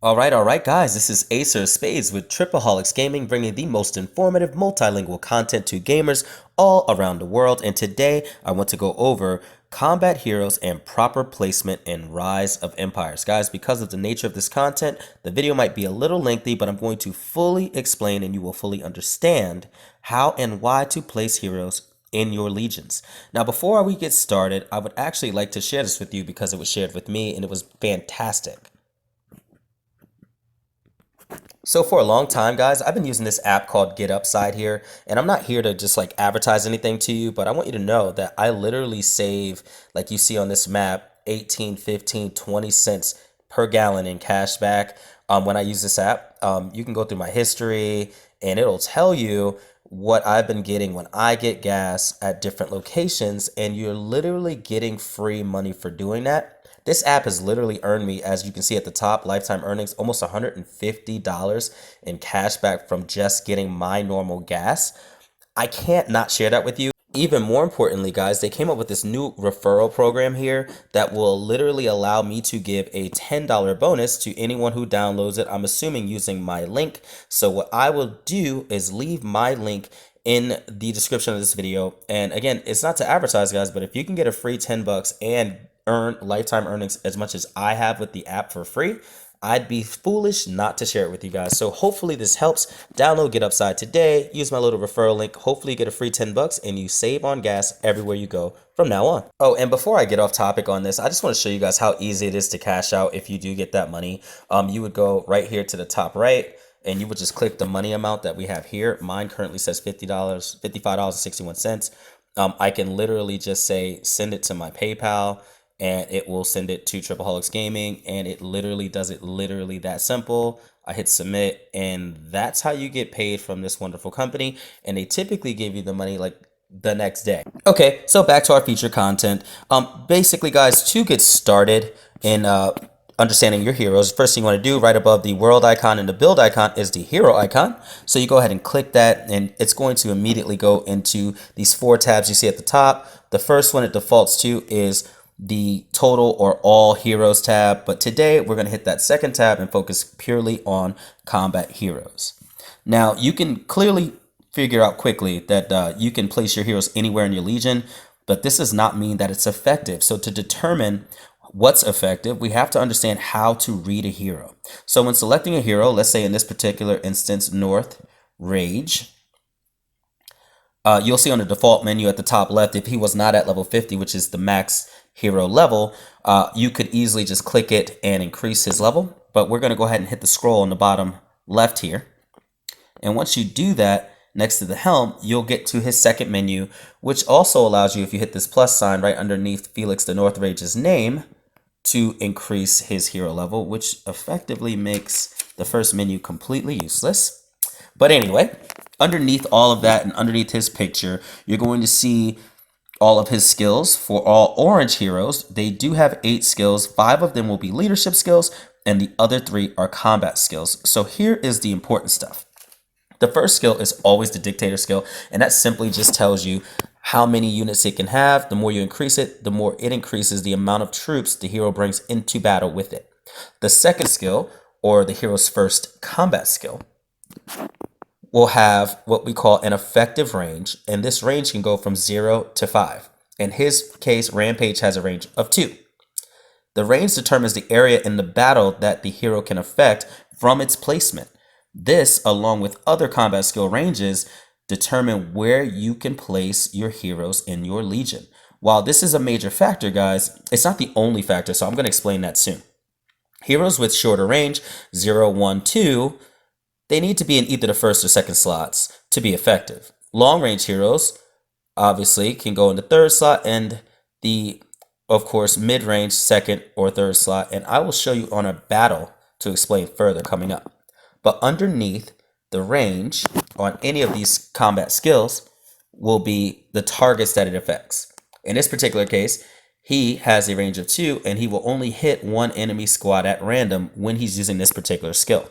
All right, guys. This is Acer Spades with TripAholix Gaming, bringing the most informative multilingual content to gamers all around the world. And today, I want to go over combat heroes and proper placement in Rise of Empires. Guys, because of the nature of this content, the video might be a little lengthy, but I'm going to fully explain and you will fully understand how and why to place heroes in your legions. Now, before we get started, I would actually like to share this with you because it was shared with me and it was fantastic. So for a long time, guys, I've been using this app called Get Upside here, and I'm not here to just like advertise anything to you, but I want you to know that I literally save, like you see on this map, 18, 15, 20 cents per gallon in cash back when I use this app. You can go through my history and it'll tell you what I've been getting when I get gas at different locations, and you're literally getting free money for doing that. This app has literally earned me, as you can see at the top, lifetime earnings, almost $150 in cash back from just getting my normal gas. I can't not share that with you. Even more importantly, guys, they came up with this new referral program here that will literally allow me to give a $10 bonus to anyone who downloads it. I'm assuming using my link. So what I will do is leave my link in the description of this video. And again, it's not to advertise, guys, but if you can get a free 10 bucks and earn lifetime earnings as much as I have with the app for free, I'd be foolish not to share it with you guys. So hopefully this helps. Download Get Upside today. Use my little referral link. Hopefully you get a free 10 bucks and you save on gas everywhere you go from now on. Oh, and before I get off topic on this, I just want to show you guys how easy it is to cash out if you do get that money. You would go right here to the top right, and you would just click the money amount that we have here. Mine currently says $50, $55.61. I can literally just say, send it to my PayPal, and it will send it to TripAholix Gaming, and it literally does it literally that simple. I hit submit, and that's how you get paid from this wonderful company, and they typically give you the money like the next day. Okay, so back to our feature content. Basically, guys, to get started in understanding your heroes, first thing you want to do right above the world icon and the build icon is the hero icon. So you go ahead and click that, and it's going to immediately go into these 4 tabs you see at the top. The first one it defaults to is the total or all heroes tab, but today we're going to hit that second tab and focus purely on combat heroes. Now you can clearly figure out quickly that you can place your heroes anywhere in your legion, but this does not mean that it's effective. So to determine what's effective, we have to understand how to read a hero. So when selecting a hero, let's say in this particular instance, North Rage, you'll see on the default menu at the top left, if he was not at level 50, which is the max hero level, you could easily just click it and increase his level. But we're going to go ahead and hit the scroll on the bottom left here. And once you do that, next to the helm, you'll get to his second menu, which also allows you, if you hit this plus sign right underneath Felix the North Rage's name, to increase his hero level, which effectively makes the first menu completely useless. But anyway, underneath all of that and underneath his picture, you're going to see all of his skills. For all orange heroes, they do have 8 skills. 5 of them will be leadership skills, and the other 3 are combat skills. So here is the important stuff. The first skill is always the dictator skill, and that simply just tells you how many units it can have. The more you increase it, the more it increases the amount of troops the hero brings into battle with it. The second skill, or the hero's first combat skill, will have what we call an effective range, and this range can go from 0 to 5. In his case, Rampage has a range of 2. The range determines the area in the battle that the hero can affect from its placement. This, along with other combat skill ranges, determine where you can place your heroes in your legion. While this is a major factor, guys, it's not the only factor, so I'm going to explain that soon. Heroes with shorter range, 0, 1, 2, they need to be in either the first or second slots to be effective. Long range heroes obviously can go in the third slot, and the, of course, mid range second or third slot. And I will show you on a battle to explain further coming up. But underneath the range on any of these combat skills will be the targets that it affects. In this particular case, he has a range of 2, and he will only hit 1 enemy squad at random when he's using this particular skill.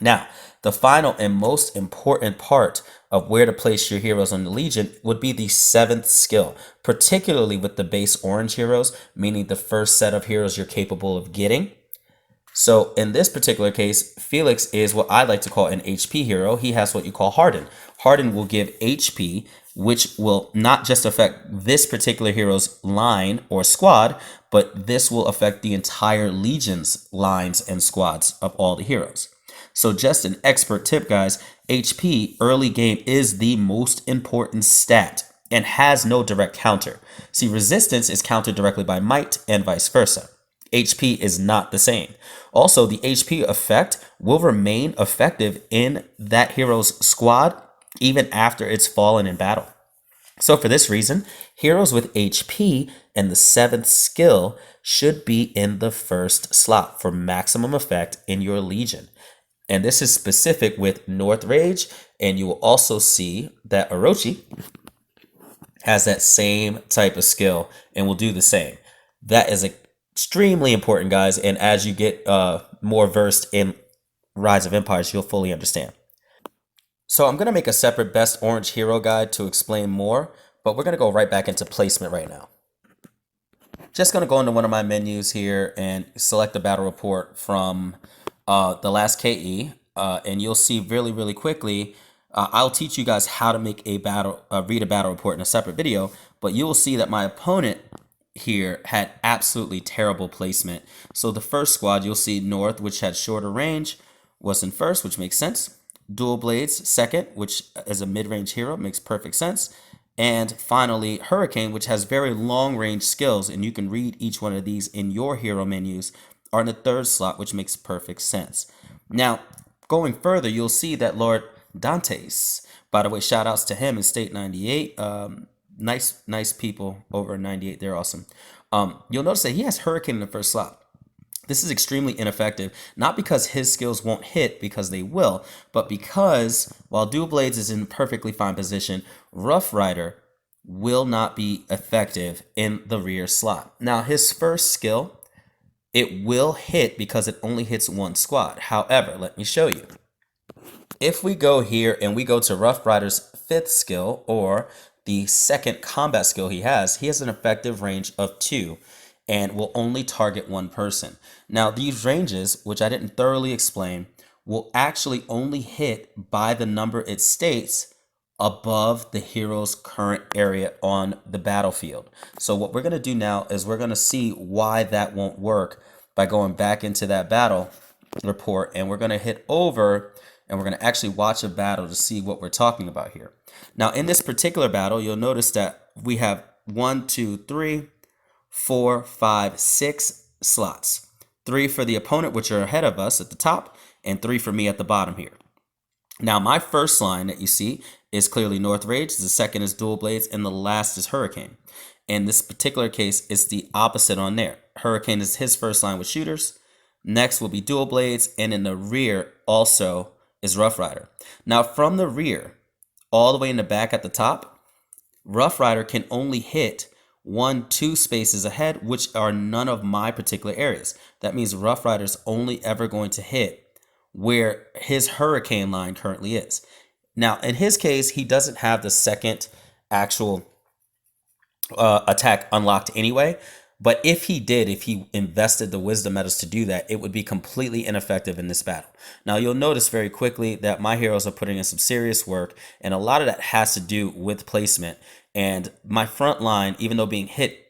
Now, the final and most important part of where to place your heroes on the Legion would be the 7th skill, particularly with the base orange heroes, meaning the first set of heroes you're capable of getting. So in this particular case, Felix is what I like to call an HP hero. He has what you call Harden. Harden will give HP, which will not just affect this particular hero's line or squad, but this will affect the entire Legion's lines and squads of all the heroes. So just an expert tip, guys, HP early game is the most important stat and has no direct counter. See, resistance is countered directly by might and vice versa. HP is not the same. Also, the HP effect will remain effective in that hero's squad even after it's fallen in battle. So for this reason, heroes with HP and the 7th skill should be in the first slot for maximum effect in your Legion. And this is specific with North Rage, and you will also see that Orochi has that same type of skill and will do the same. That is extremely important, guys, and as you get more versed in Rise of Empires, you'll fully understand. So I'm going to make a separate best orange hero guide to explain more, but we're going to go right back into placement right now. Just going to go into one of my menus here and select the battle report from the last KE, and you'll see really quickly. I'll teach you guys how to make a read a battle report in a separate video, but you will see that my opponent here had absolutely terrible placement. So the first squad, you'll see North, which had shorter range, was in first, which makes sense. Dual Blades second, which is a mid-range hero, makes perfect sense. And finally, Hurricane, which has very long-range skills, and you can read each one of these in your hero menus, are in the third slot, which makes perfect sense. Now, going further, you'll see that Lord Dantes, by the way, shout outs to him in State 98. Nice people over in 98. They're awesome. You'll notice that he has Hurricane in the first slot. This is extremely ineffective, not because his skills won't hit, because they will, but because while Dual Blades is in perfectly fine position, Rough Rider will not be effective in the rear slot. Now, his first skill, it will hit because it only hits one squad. However, let me show you. If we go here and we go to Rough Rider's 5th skill, or the second combat skill he has an effective range of 2 and will only target one person. Now, these ranges, which I didn't thoroughly explain, will actually only hit by the number it states above the hero's current area on the battlefield. So what we're going to do now is we're going to see why that won't work by going back into that battle report, and we're going to hit over and we're going to actually watch a battle to see what we're talking about here. Now, in this particular battle, you'll notice that we have 1, 2, 3, 4, 5, 6 slots. 3 for the opponent, which are ahead of us at the top, and 3 for me at the bottom here. Now, my first line that you see is clearly North Rage, the second is Dual Blades, and the last is Hurricane. In this particular case, it's the opposite on there. Hurricane is his first line with shooters. Next will be Dual Blades, and in the rear also is Rough Rider. Now, from the rear, all the way in the back at the top, Rough Rider can only hit 1, 2 spaces ahead, which are none of my particular areas. That means Rough Rider's only ever going to hit where his Hurricane line currently is. Now, in his case, he doesn't have the second actual attack unlocked anyway. But if he did, if he invested the wisdom medals to do that, it would be completely ineffective in this battle. Now, you'll notice very quickly that my heroes are putting in some serious work, and a lot of that has to do with placement. And my front line, even though being hit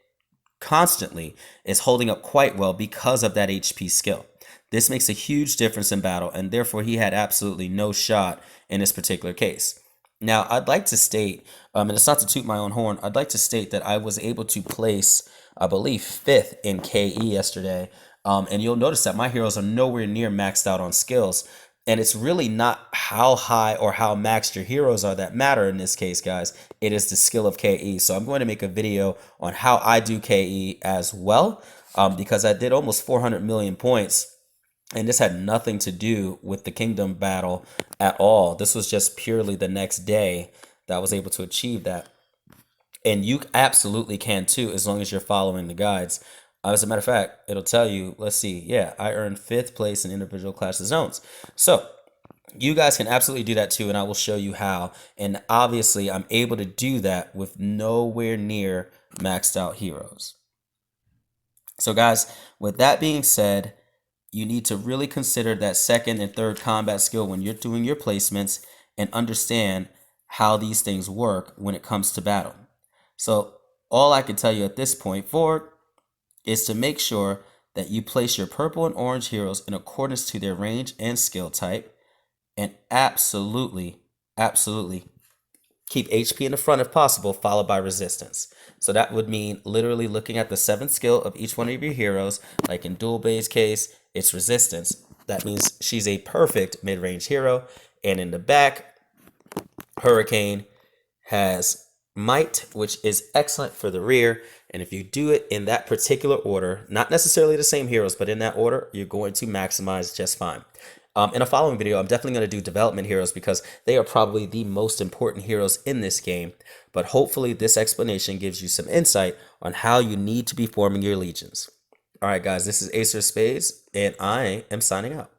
constantly, is holding up quite well because of that HP skill. This makes a huge difference in battle, and therefore he had absolutely no shot in this particular case. Now, I'd like to state, and it's not to toot my own horn, I'd like to state that I was able to place, I believe, 5th in KE yesterday. And you'll notice that my heroes are nowhere near maxed out on skills. And it's really not how high or how maxed your heroes are that matter in this case, guys. It is the skill of KE. So I'm going to make a video on how I do KE as well, because I did almost 400 million points. And this had nothing to do with the kingdom battle at all. This was just purely the next day that I was able to achieve that. And you absolutely can too, as long as you're following the guides. As a matter of fact, it'll tell you, let's see, yeah, I earned 5th place in individual class of zones. So you guys can absolutely do that too, and I will show you how. And obviously, I'm able to do that with nowhere near maxed out heroes. So guys, with that being said, you need to really consider that second and third combat skill when you're doing your placements and understand how these things work when it comes to battle. So all I can tell you at this point forward is to make sure that you place your purple and orange heroes in accordance to their range and skill type, and absolutely keep HP in the front if possible, followed by resistance. So that would mean literally looking at the 7th skill of each one of your heroes. Like in Dual Bay's case, it's resistance. That means she's a perfect mid-range hero. And in the back, Hurricane has Might, which is excellent for the rear. And if you do it in that particular order, not necessarily the same heroes, but in that order, you're going to maximize just fine. In a following video, I'm definitely going to do development heroes because they are probably the most important heroes in this game. But hopefully this explanation gives you some insight on how you need to be forming your legions. All right, guys, this is Acer of Spades, and I am signing out.